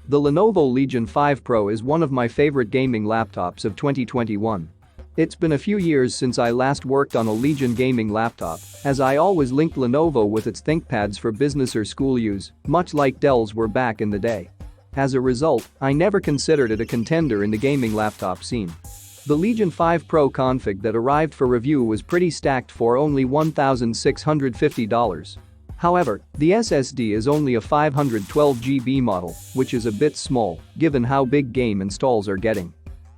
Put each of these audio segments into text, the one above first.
The Lenovo Legion 5 Pro is one of my favorite gaming laptops of 2021. It's been a few years since I last worked on a Legion gaming laptop, as I always linked Lenovo with its ThinkPads for business or school use, much like Dell's were back in the day. As a result, I never considered it a contender in the gaming laptop scene. The Legion 5 Pro config that arrived for review was pretty stacked for only $1,650. However, the SSD is only a 512GB model, which is a bit small, given how big game installs are getting.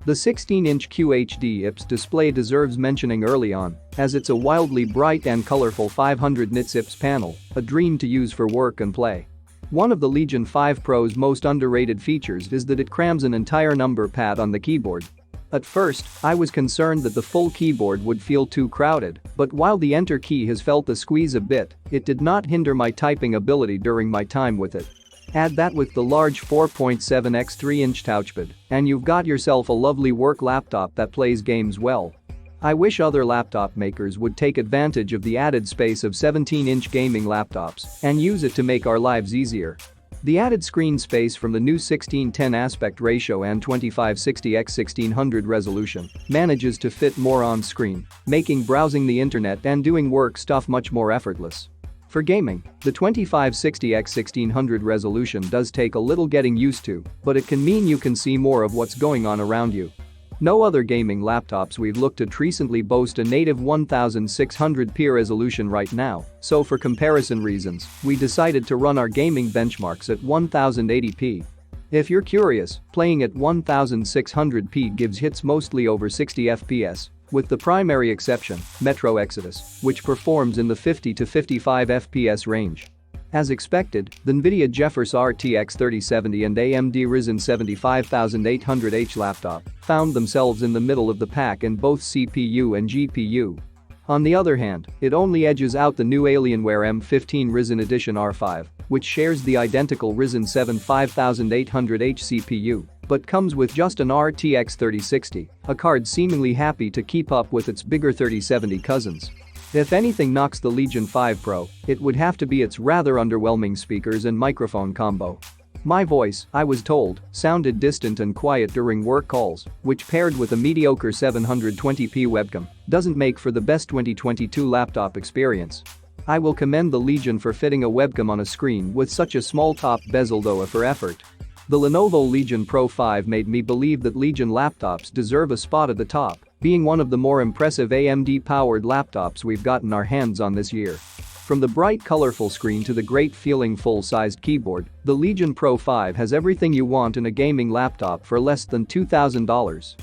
The 16-inch QHD IPS display deserves mentioning early on, as it's a wildly bright and colorful 500 nits IPS panel, a dream to use for work and play. One of the Legion 5 Pro's most underrated features is that it crams an entire number pad on the keyboard. At first, I was concerned that the full keyboard would feel too crowded, but while the Enter key has felt the squeeze a bit, it did not hinder my typing ability during my time with it. Add that with the large 4.7x 3-inch touchpad, and you've got yourself a lovely work laptop that plays games well. I wish other laptop makers would take advantage of the added space of 17-inch gaming laptops and use it to make our lives easier. The added screen space from the new 16:10 aspect ratio and 2560x1600 resolution manages to fit more on screen, making browsing the internet and doing work stuff much more effortless. For gaming, the 2560x1600 resolution does take a little getting used to, but it can mean you can see more of what's going on around you. No other gaming laptops we've looked at recently boast a native 1600p resolution right now, so for comparison reasons, we decided to run our gaming benchmarks at 1080p. If you're curious, playing at 1600p gives hits mostly over 60 FPS, with the primary exception, Metro Exodus, which performs in the 50 to 55 FPS range. As expected, the NVIDIA GeForce RTX 3070 and AMD Ryzen 75800H laptop found themselves in the middle of the pack in both CPU and GPU. On the other hand, it only edges out the new Alienware M15 Ryzen Edition R5, which shares the identical Ryzen 7 5800H CPU, but comes with just an RTX 3060, a card seemingly happy to keep up with its bigger 3070 cousins. If anything knocks the Legion 5 Pro, it would have to be its rather underwhelming speakers and microphone combo. My voice, I was told, sounded distant and quiet during work calls, which paired with a mediocre 720p webcam, doesn't make for the best 2022 laptop experience. I will commend the Legion for fitting a webcam on a screen with such a small top bezel though for effort. The Lenovo Legion Pro 5 made me believe that Legion laptops deserve a spot at the top, being one of the more impressive AMD-powered laptops we've gotten our hands on this year. From the bright colorful screen to the great feeling full-sized keyboard, the Legion Pro 5 has everything you want in a gaming laptop for less than $2,000.